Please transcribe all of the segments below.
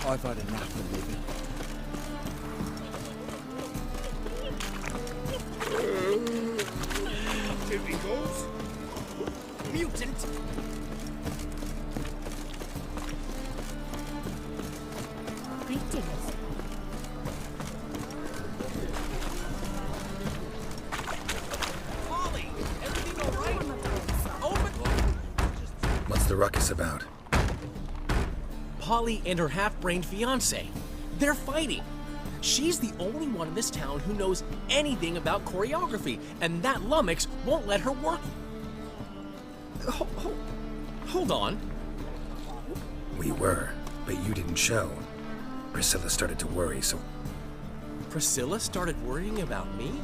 I've had enough of living. Typicals. Mutant. Greetings. Polly, everything all right? Open. What's the ruckus about? Polly and her half-brained fiance. They're fighting. She's the only one in this town who knows anything about choreography, and that lummox won't let her work. Hold on. We were, but you didn't show. Priscilla started to worry, so Priscilla started worrying about me?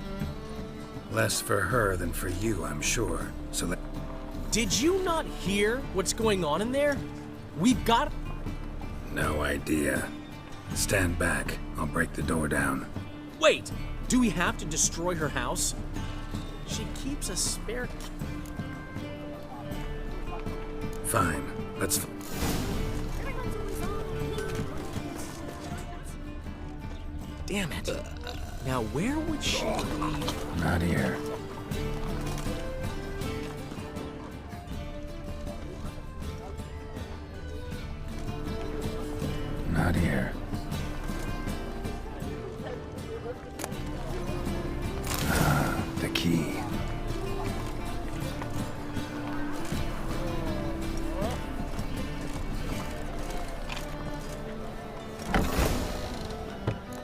less for her than for you, I'm sure. So let... Did you not hear what's going on in there? We've got... No idea. Stand back. I'll break the door down. Wait! Do we have to destroy her house? She keeps a spare... Fine. Let's... Damn it. Now where would she be? Not here. Not here. Ah, the key.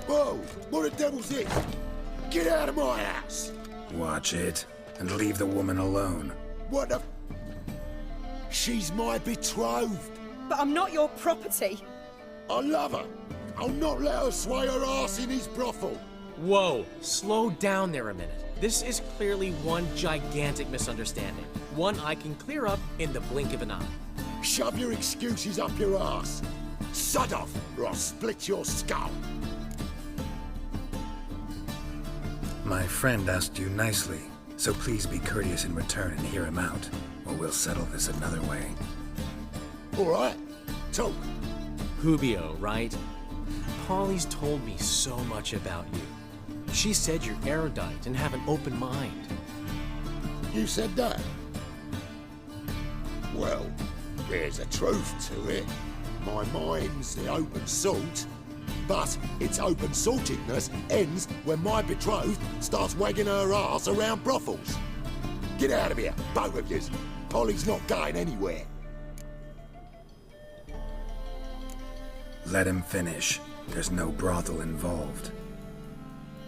Whoa! What the devil's this? Get out of my house! Watch it, and leave the woman alone. What the... She's my betrothed. But I'm not your property. I love her. I'll not let her sway her ass in his brothel. Whoa, slow down there a minute. This is clearly one gigantic misunderstanding. One I can clear up in the blink of an eye. Shove your excuses up your ass. Sod off, or I'll split your skull. My friend asked you nicely, so please be courteous in return and hear him out, or we'll settle this another way. All right, talk. Hubio, right? Polly's told me so much about you. She said you're erudite and have an open mind. You said that? Well, there's a truth to it. My mind's the open salt, but its open saltedness ends when my betrothed starts wagging her ass around brothels. Get out of here, both of yous. Polly's not going anywhere. Let him finish. There's no brothel involved.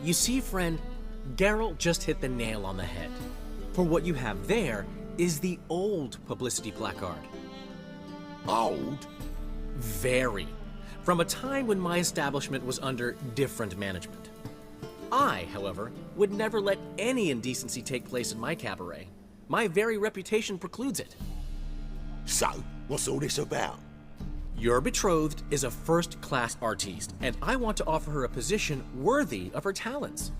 You see, friend, Geralt just hit the nail on the head. For what you have there is the old publicity placard. Old? Very. From a time when my establishment was under different management. I, however, would never let any indecency take place in my cabaret. My very reputation precludes it. So, what's all this about? Your betrothed is a first-class artiste, and I want to offer her a position worthy of her talents.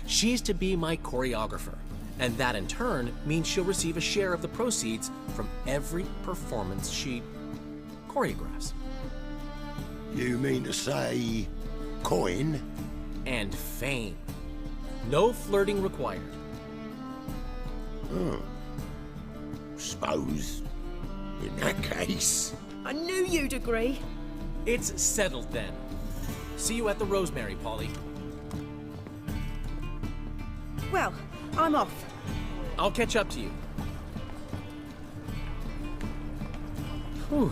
She's to be my choreographer, and that in turn means she'll receive a share of the proceeds from every performance she choreographs. You mean to say... coin? And fame. No flirting required. Suppose, in that case... I knew you'd agree. It's settled then. See you at the Rosemary, Polly. Well, I'm off. I'll catch up to you. Whew.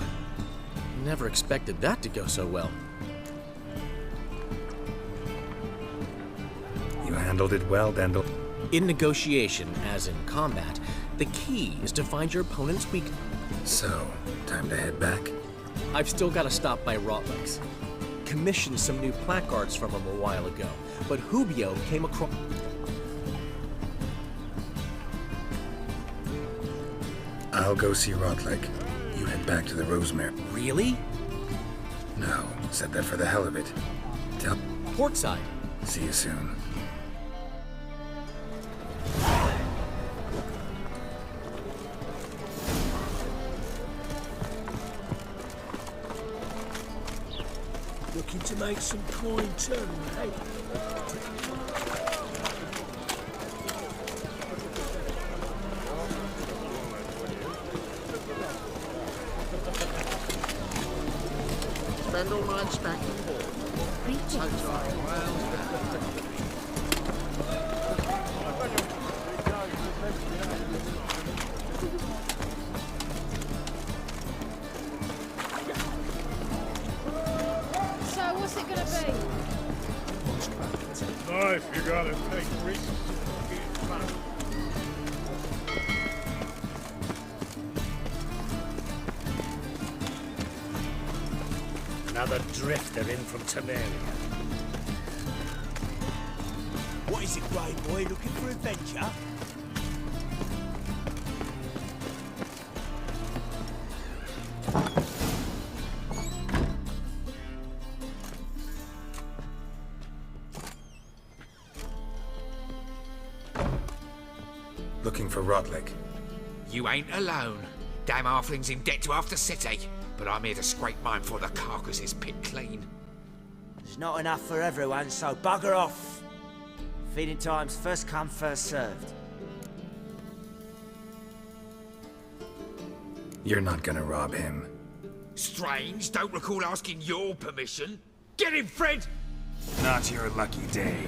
Never expected that to go so well. You handled it well, Dendel. In negotiation, as in combat, the key is to find your opponent's weak... So, time to head back? I've still got to stop by Rotlegs. Commissioned some new placards from him a while ago, but Hubio came across... I'll go see Rotleg. You head back to the Rosemary. Really? No, said that for the hell of it. Tell... Portside. See you soon. to make some coin too, eh? Spend all night back and forth. So, what's it gonna be? Nice, you gotta take risks. Another drifter in from Temeria. What is it, Grey Boy? Looking for adventure? Looking for Rodlick. You ain't alone. Damn halfling's in debt to half the city. But I'm here to scrape mine before the carcass is picked clean. There's not enough for everyone, so bugger off. Feeding time's first come, first served. You're not gonna rob him. Strange, don't recall asking your permission. Get him, Fred! Not your lucky day.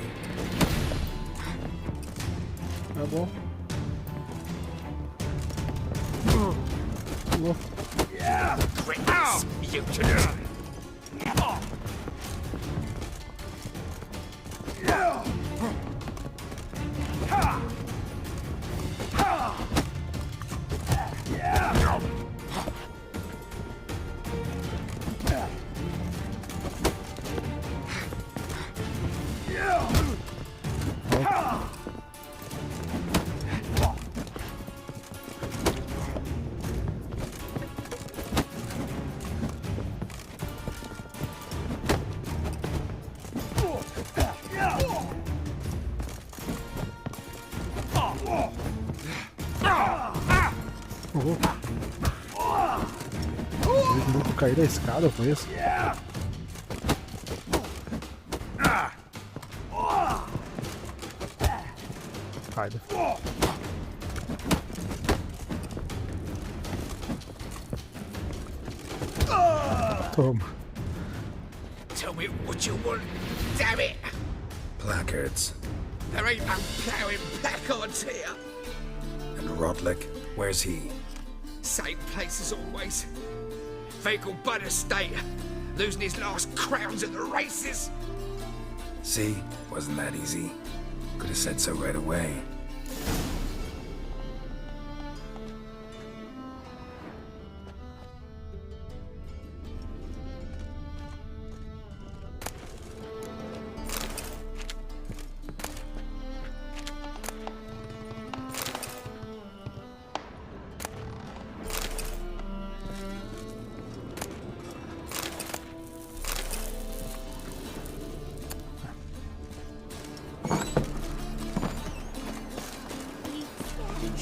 Tá bom. Quick, oh, you to learn. Eles nunca caí da escada, foi isso? Cai. Toma. Tell me what you want, damn it! Placards. There ain't no ploughing placards here. And Rodlick, where's he? Same place as always. Vehicle bud estate. Losing his last crowns at the races. See? Wasn't that easy? Could have said so right away.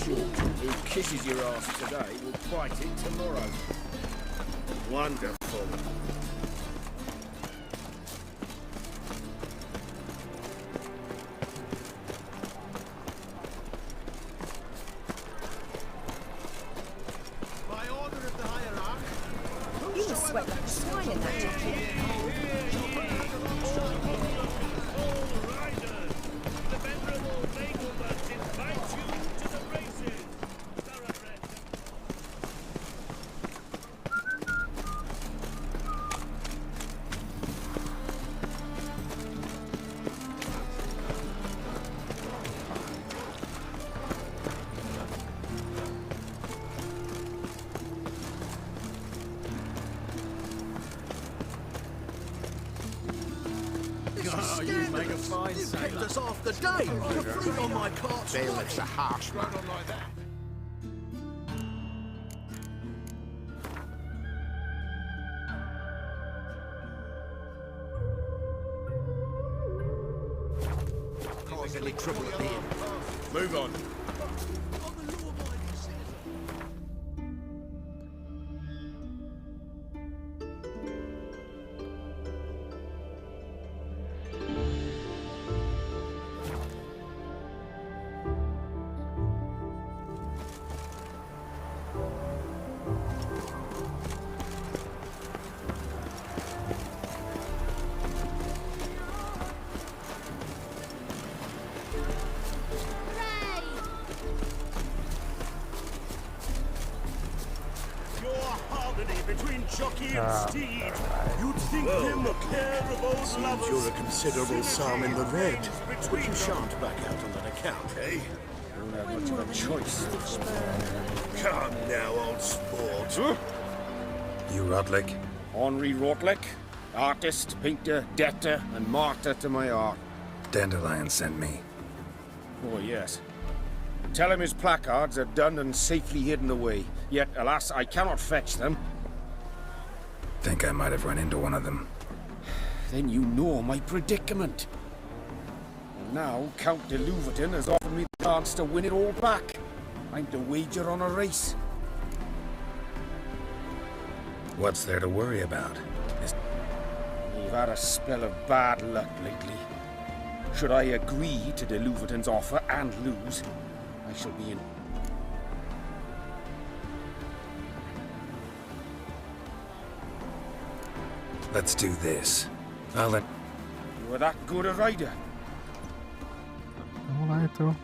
Who kisses your ass today will bite it tomorrow. Wonderful. By order of the hierarch, You must sweat like a swine in that jacket. All riders, the venerable Nagelbut invites you to the races. Thoroughbred. oh, you make a fine sailor. You kept us half the day. The fleet on my cart's Bailiff's a harsh one. Run on like that. Cause any trouble at the inn. Move on. between jockey and steed. You'd think him a pair of old lovers. You're a considerable sum in the red. But you shan't back out on that account, eh? You don't have much of a choice. Come now, old sport. You Rodlick? Henri Rotlick, artist, painter, debtor, and martyr to my art. Dandelion sent me. Oh, yes. Tell him his placards are done and safely hidden away. Yet, alas, I cannot fetch them. Think I might have run into one of them. Then you know my predicament. And now, Count de Louverton has offered me the chance to win it all back. I'm to wager on a race. What's there to worry about? We've had a spell of bad luck lately. Should I agree to de Louverton's offer and lose, I shall be in... Let's do this. I'll let... You were that good a rider. Vamos lá então.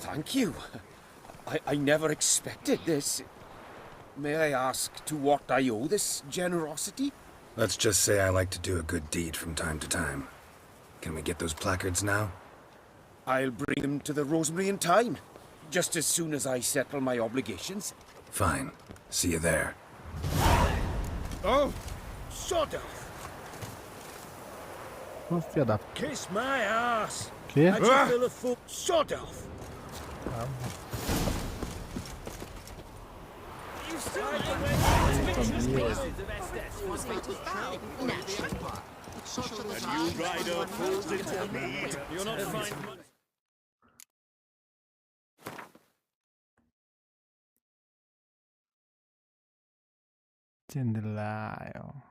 Thank you. I never expected this. May I ask to what I owe this generosity? Let's just say I like to do a good deed from time to time. Can we get those placards now? I'll bring them to the Rosemary in time, just as soon as I settle my obligations. Fine. See you there. Oh, sod off. Ô, filha da... Kiss my ass. Quê? How'd you feel a foot? Sod off. A new rider falls into the mead. You're not fine. Dandelion.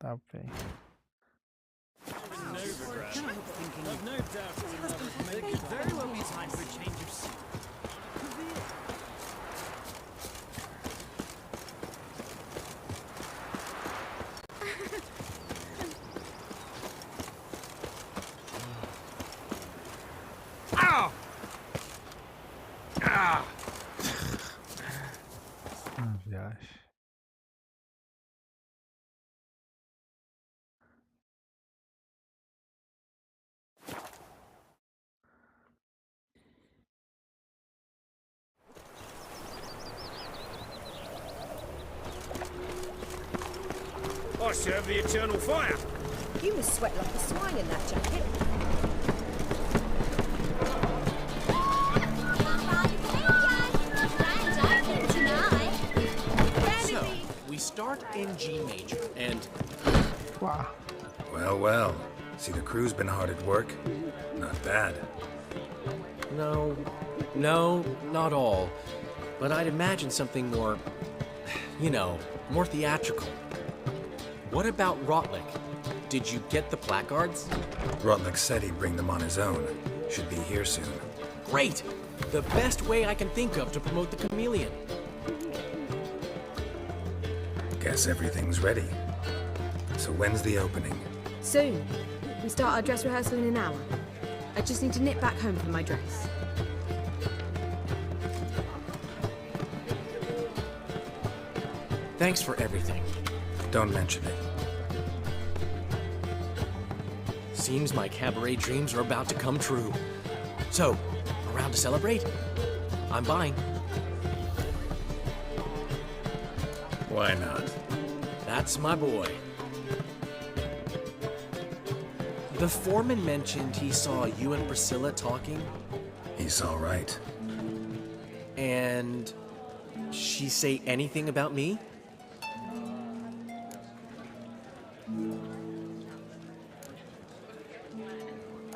Tá bem. Novigrad. I've no doubt it could very well be time for a change of scene. Ow! Ah! Viagem. I serve the eternal fire. You must sweat like a swine in that jacket. So, we start in G major, and... Wow. Well, well. See, the crew's been hard at work. Not bad. No, not all. But I'd imagine something more, you know, more theatrical. What about Rotlick? Did you get the placards? Rotlick said he'd bring them on his own. Should be here soon. Great! The best way I can think of to promote the chameleon. Guess everything's ready. So when's the opening? Soon. We start our dress rehearsal in an hour. I just need to nip back home for my dress. Thanks for everything. Don't mention it. Seems my cabaret dreams are about to come true. So, around to celebrate? I'm buying. Why not? That's my boy. The foreman mentioned he saw you and Priscilla talking. He's all right. And she say anything about me?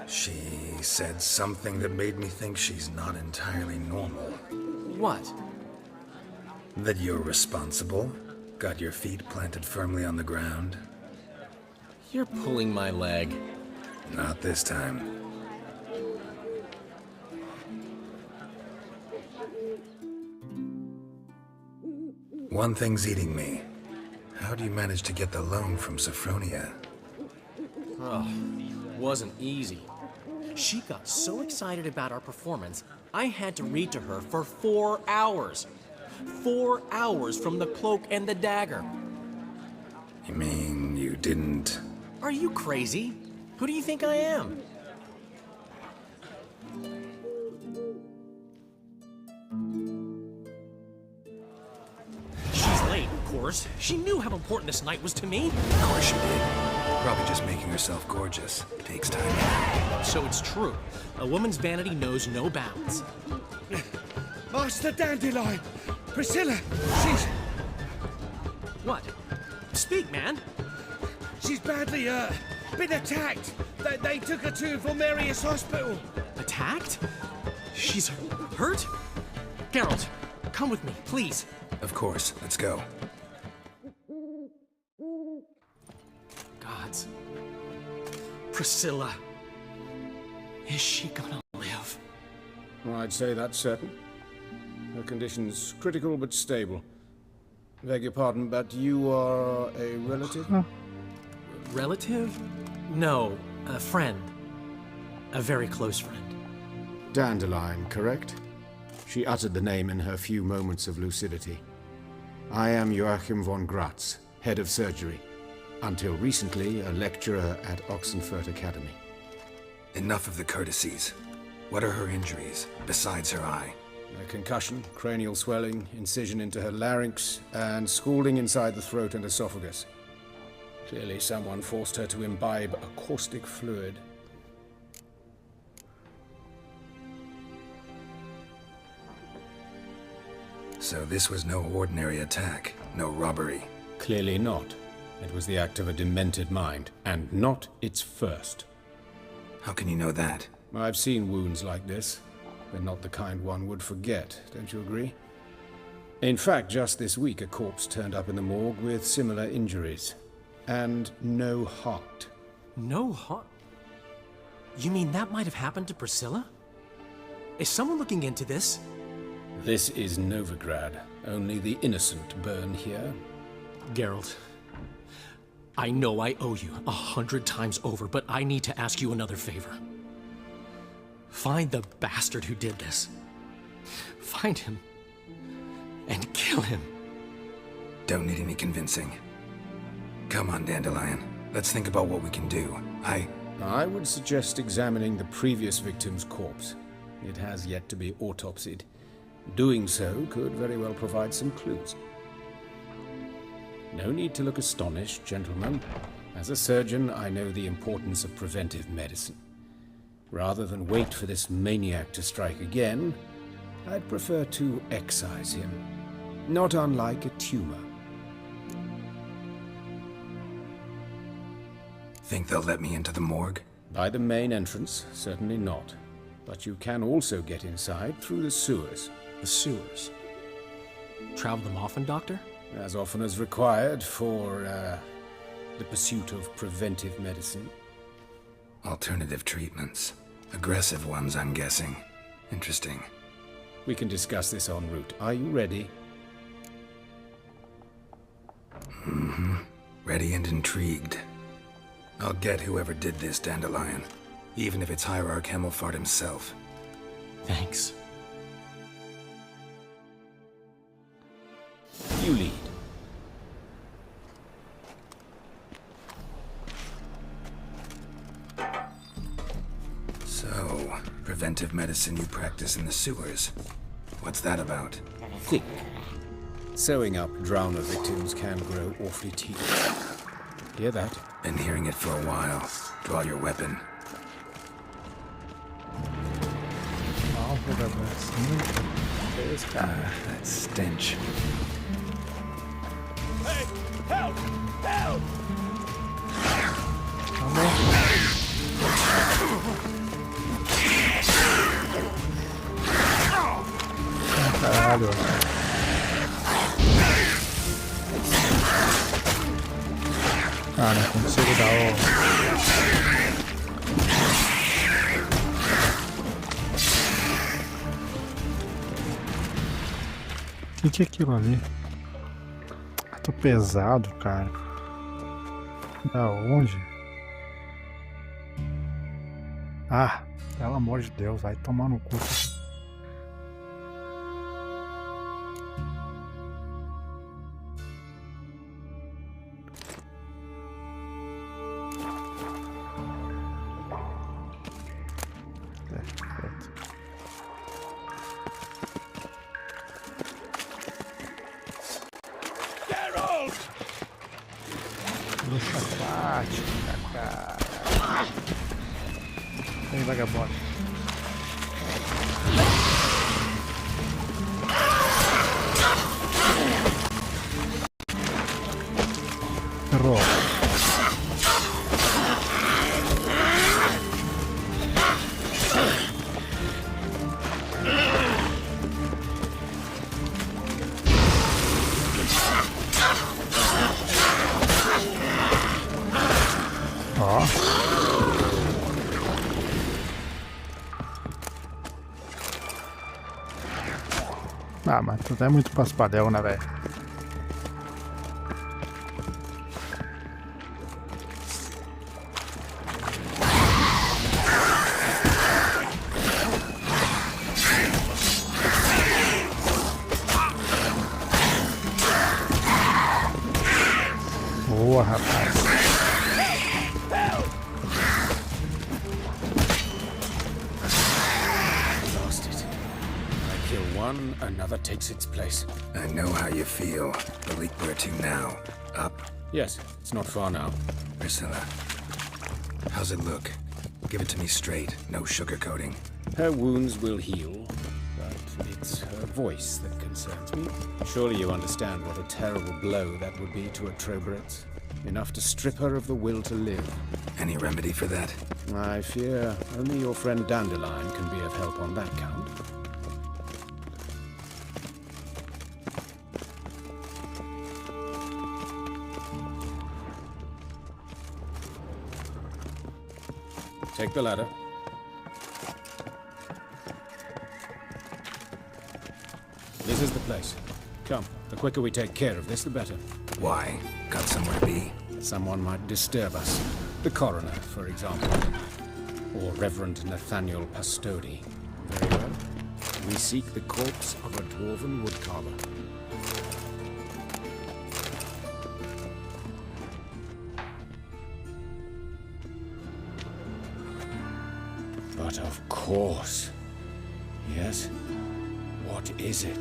She said something that made me think she's not entirely normal. What? That you're responsible, got your feet planted firmly on the ground. You're pulling my leg. Not this time. One thing's eating me. How do you manage to get the loan from Sophronia? Oh, wasn't easy. She got so excited about our performance, I had to read to her for 4 hours. 4 hours from the Cloak and the Dagger. You mean you didn't... Are you crazy? Who do you think I am? She's late, of course. She knew how important this night was to me. Of course she did. Probably just making herself gorgeous. Takes time. So it's true. A woman's vanity knows no bounds. Master Dandelion! Priscilla! She's... What? Speak, man. She's badly, been attacked. They took her to Vulmerius Hospital. Attacked? She's hurt? Geralt, come with me, please. Of course. Let's go. Gods. Priscilla. Is she gonna live? I'd say that's certain. Her condition's critical but stable. Beg your pardon, but you are a relative? Relative? No, a friend. A very close friend. Dandelion, correct? She uttered the name in her few moments of lucidity. I am Joachim von Gratz, head of surgery. Until recently, a lecturer at Oxenfurt Academy. Enough of the courtesies. What are her injuries, besides her eye? A concussion, cranial swelling, incision into her larynx, and scalding inside the throat and esophagus. Clearly someone forced her to imbibe a caustic fluid. So this was no ordinary attack, no robbery. Clearly not. It was the act of a demented mind, and not its first. How can you know that? I've seen wounds like this, but not the kind one would forget, don't you agree? In fact, just this week a corpse turned up in the morgue with similar injuries. And no heart. No heart? You mean that might have happened to Priscilla? Is someone looking into this? This is Novigrad. Only the innocent burn here. Geralt, I know I owe you 100 times over, but I need to ask you another favor. Find the bastard who did this. Find him. And kill him. Don't need any convincing. Come on, Dandelion. Let's think about what we can do. I would suggest examining the previous victim's corpse. It has yet to be autopsied. Doing so could very well provide some clues. No need to look astonished, gentlemen. As a surgeon, I know the importance of preventive medicine. Rather than wait for this maniac to strike again, I'd prefer to excise him. Not unlike a tumor. Think they'll let me into the morgue? By the main entrance, certainly not. But you can also get inside through the sewers. The sewers? Travel them often, Doctor? As often as required for, the pursuit of preventive medicine. Alternative treatments. Aggressive ones, I'm guessing. Interesting. We can discuss this en route. Are you ready? Mm-hmm. Ready and intrigued. I'll get whoever did this, Dandelion. Even if it's Hierarch Hemmelfart himself. Thanks. You lead. preventive medicine you practice in the sewers. What's that about? Think. Sewing up drowner victims can grow awfully tedious. Hear that? Been hearing it for a while. Draw your weapon. That stench. Hey! Help! Help! Caralho. Ah, não consigo dar o que é aquilo ali? Ah, tô pesado, cara. Da onde? Ah, pelo amor de Deus, vai tomar no cu. Luxa aquática, cara. Vem, vagabundo. Errou. Ó. Ah, mas tu é muito paspadel, né, velho? Boa, rapaz. One, another takes its place. I know how you feel. But where to now? Up? Yes, it's not far now. Priscilla, how's it look? Give it to me straight, no sugarcoating. Her wounds will heal, but it's her voice that concerns me. Surely you understand what a terrible blow that would be to a Trobritz. Enough to strip her of the will to live. Any remedy for that? I fear only your friend Dandelion can be of help on that count. Take the ladder. This is the place. Come, the quicker we take care of this, the better. Why? Got somewhere to be? Someone might disturb us. The coroner, for example. Or Reverend Nathaniel Pastodi. Very well. We seek the corpse of a dwarven woodcarver. But of course. Yes? What is it?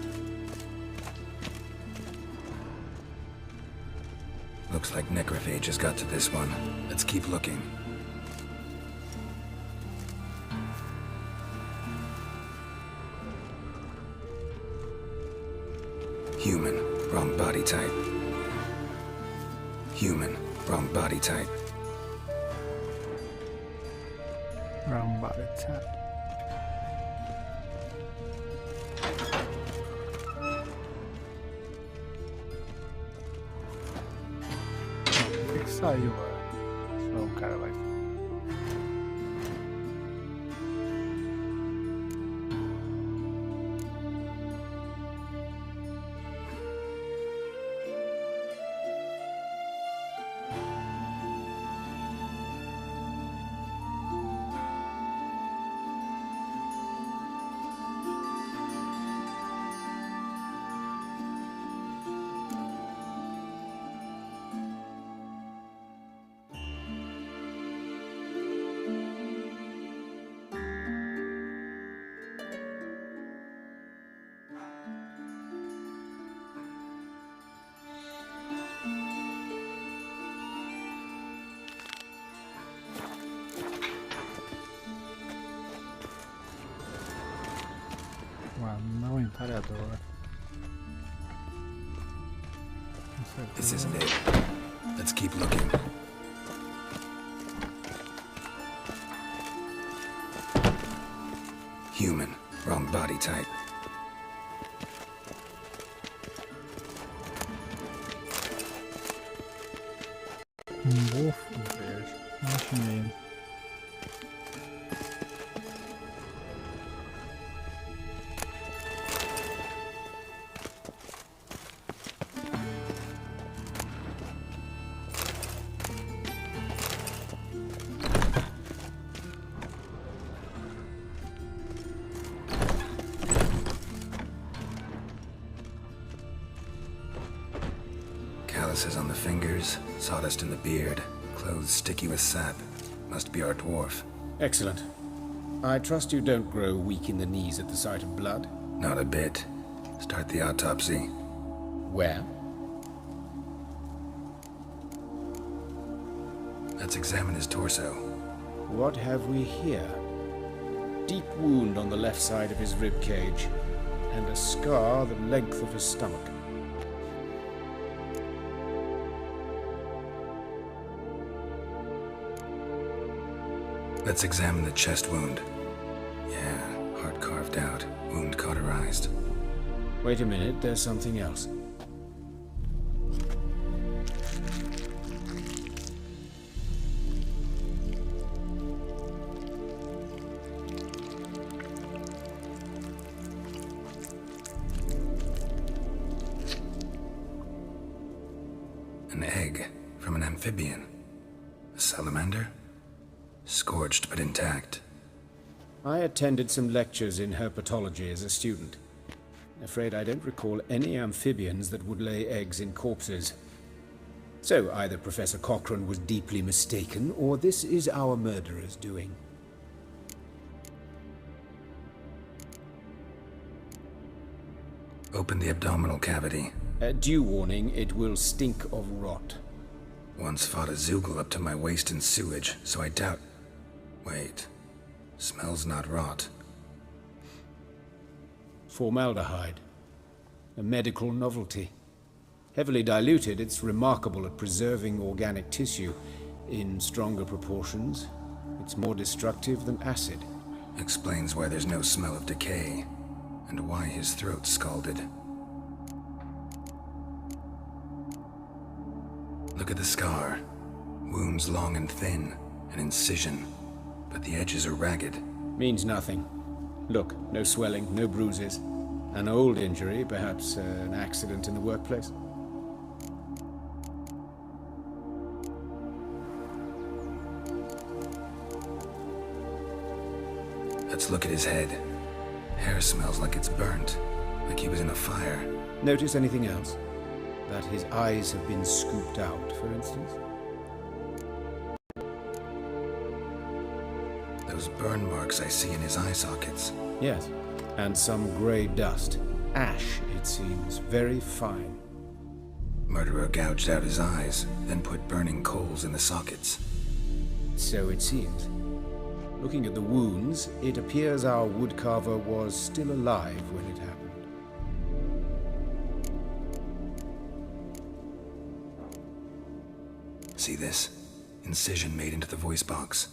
Looks like necrophage has got to this one. Let's keep looking. Human, wrong body type. Human, wrong body type. Wrong body type. O que saiu, mano? Só o cara vai. Retalhador. This isn't it. Let's keep looking. Human. Wrong body type. Morfo verde. Imaginei. Calluses on the fingers, sawdust in the beard, clothes sticky with sap. Must be our dwarf. Excellent. I trust you don't grow weak in the knees at the sight of blood? Not a bit. Start the autopsy. Where? Let's examine his torso. What have we here? Deep wound on the left side of his rib cage, and a scar the length of his stomach. Let's examine the chest wound. Yeah, heart carved out, wound cauterized. Wait a minute, there's something else. An egg from an amphibian. A salamander? Scorched but intact. I attended some lectures in herpetology as a student. Afraid I don't recall any amphibians that would lay eggs in corpses. So either Professor Cochrane was deeply mistaken, or this is our murderer's doing. Open the abdominal cavity. Due warning, it will stink of rot. Once fought a Zoogle up to my waist in sewage, so I doubt... Wait. Smells not rot. Formaldehyde. A medical novelty. Heavily diluted, it's remarkable at preserving organic tissue. In stronger proportions, it's more destructive than acid. Explains why there's no smell of decay, and why his throat's scalded. Look at the scar. Wounds long and thin, an incision, but the edges are ragged. Means nothing. Look, no swelling, no bruises. An old injury, perhaps an accident in the workplace. Let's look at his head. Hair smells like it's burnt, like he was in a fire. Notice anything else? That his eyes have been scooped out, for instance? Those burn marks I see in his eye sockets. Yes, and some grey dust. Ash, it seems, very fine. Murderer gouged out his eyes, then put burning coals in the sockets. So it seems. Looking at the wounds, it appears our woodcarver was still alive when it happened. See this? Incision made into the voice box.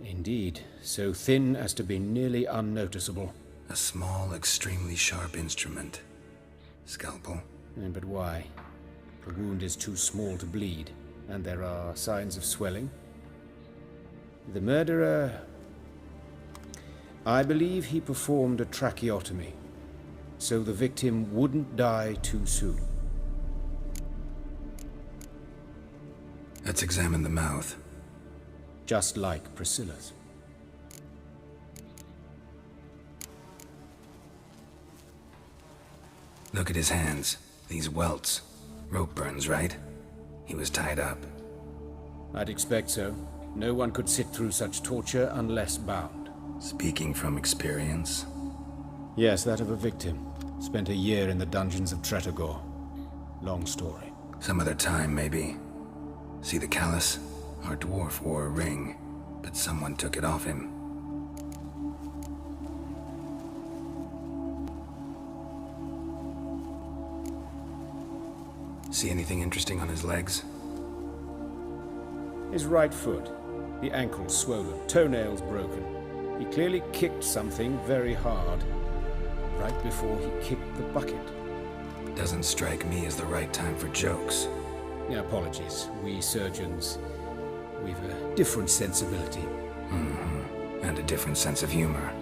Indeed, so thin as to be nearly unnoticeable. A small, extremely sharp instrument. Scalpel. But why? The wound is too small to bleed, and there are signs of swelling. The murderer... I believe he performed a tracheotomy, so the victim wouldn't die too soon. Let's examine the mouth. Just like Priscilla's. Look at his hands. These welts. Rope burns, right? He was tied up. I'd expect so. No one could sit through such torture unless bound. Speaking from experience? Yes, that of a victim. Spent a year in the dungeons of Tretogor. Long story. Some other time, maybe. See the callus? Our dwarf wore a ring, but someone took it off him. See anything interesting on his legs? His right foot. The ankle swollen, toenails broken. He clearly kicked something very hard, right before he kicked the bucket. Doesn't strike me as the right time for jokes. Yeah, apologies. We surgeons, we've a different sensibility. And a different sense of humor.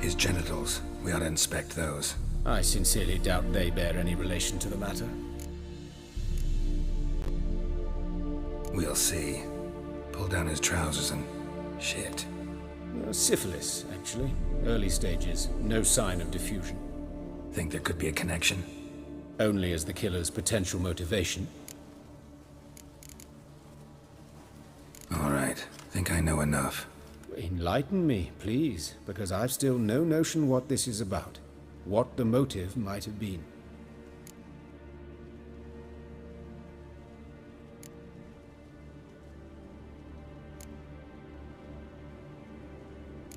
His genitals, we ought to inspect those. I sincerely doubt they bear any relation to the matter. We'll see. Pull down his trousers and... shit. Syphilis, actually. Early stages. No sign of diffusion. Think there could be a connection? Only as the killer's potential motivation. All right. Think I know enough. Enlighten me, please, because I've still no notion what this is about. What the motive might have been.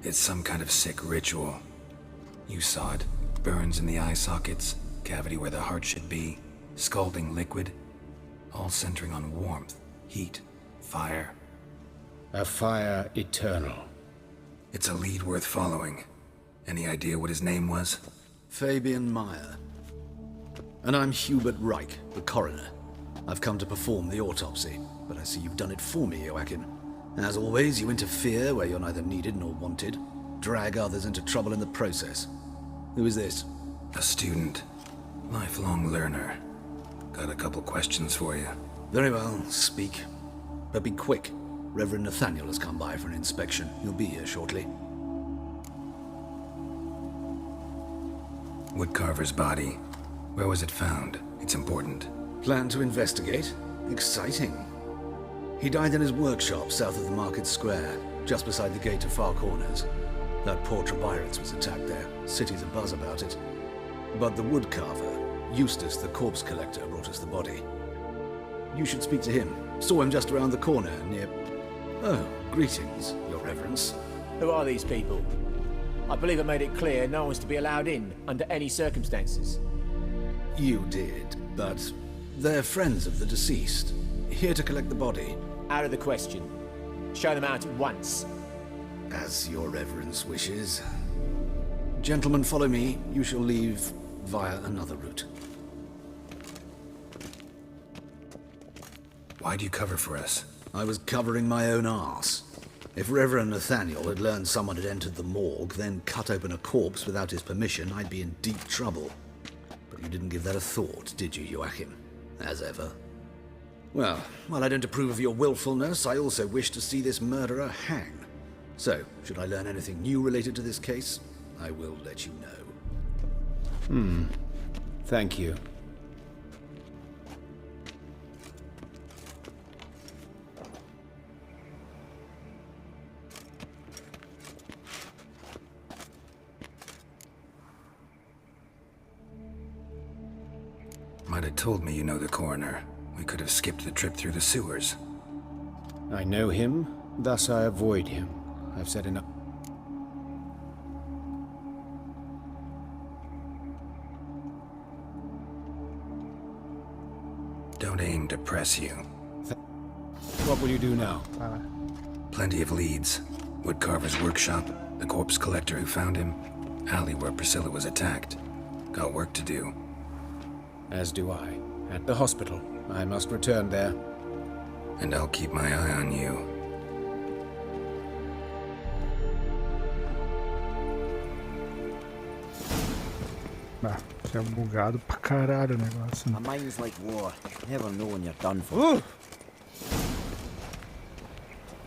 It's some kind of sick ritual. You saw it. Burns in the eye sockets, cavity where the heart should be, scalding liquid, all centering on warmth, heat, fire. A fire eternal. It's a lead worth following. Any idea what his name was? Fabian Meyer. And I'm Hubert Reich, the coroner. I've come to perform the autopsy, but I see you've done it for me, Joachim. As always, you interfere where you're neither needed nor wanted, drag others into trouble in the process. Who is this? A student. Lifelong learner. Got a couple questions for you. Very well, speak. But be quick. Reverend Nathaniel has come by for an inspection. He'll be here shortly. Woodcarver's body. Where was it found? It's important. Plan to investigate? Exciting. He died in his workshop south of the Market Square, just beside the gate to Far Corners. That poor Trebirates was attacked there. City's abuzz about it. But the woodcarver, Eustace the corpse collector, brought us the body. You should speak to him. Saw him just around the corner near... Oh, greetings, Your Reverence. Who are these people? I believe I made it clear no one's to be allowed in, under any circumstances. You did, but they're friends of the deceased. Here to collect the body. Out of the question. Show them out at once. As Your Reverence wishes. Gentlemen, follow me. You shall leave via another route. Why'd you cover for us? I was covering my own arse. If Reverend Nathaniel had learned someone had entered the morgue, then cut open a corpse without his permission, I'd be in deep trouble. But you didn't give that a thought, did you, Joachim? As ever. Well, while I don't approve of your willfulness, I also wish to see this murderer hang. So, should I learn anything new related to this case, I will let you know. Thank you. Might have told me you know the coroner. We could have skipped the trip through the sewers. I know him, thus I avoid him. I've said enough. Don't aim to press you. What will you do now? Plenty of leads. Woodcarver's workshop, the corpse collector who found him, alley where Priscilla was attacked. Got work to do. As do I. At the hospital. I must return there. And I'll keep my eye on you. Ah, tinha bugado pra caralho o negócio. My mind's like war. Never know when you're done for.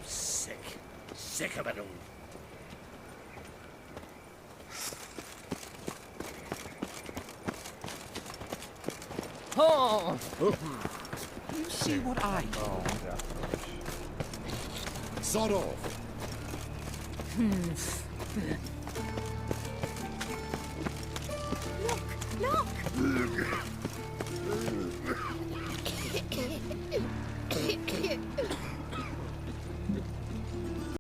Sick. Sick of it all. Oh! You see what I do? Sod off.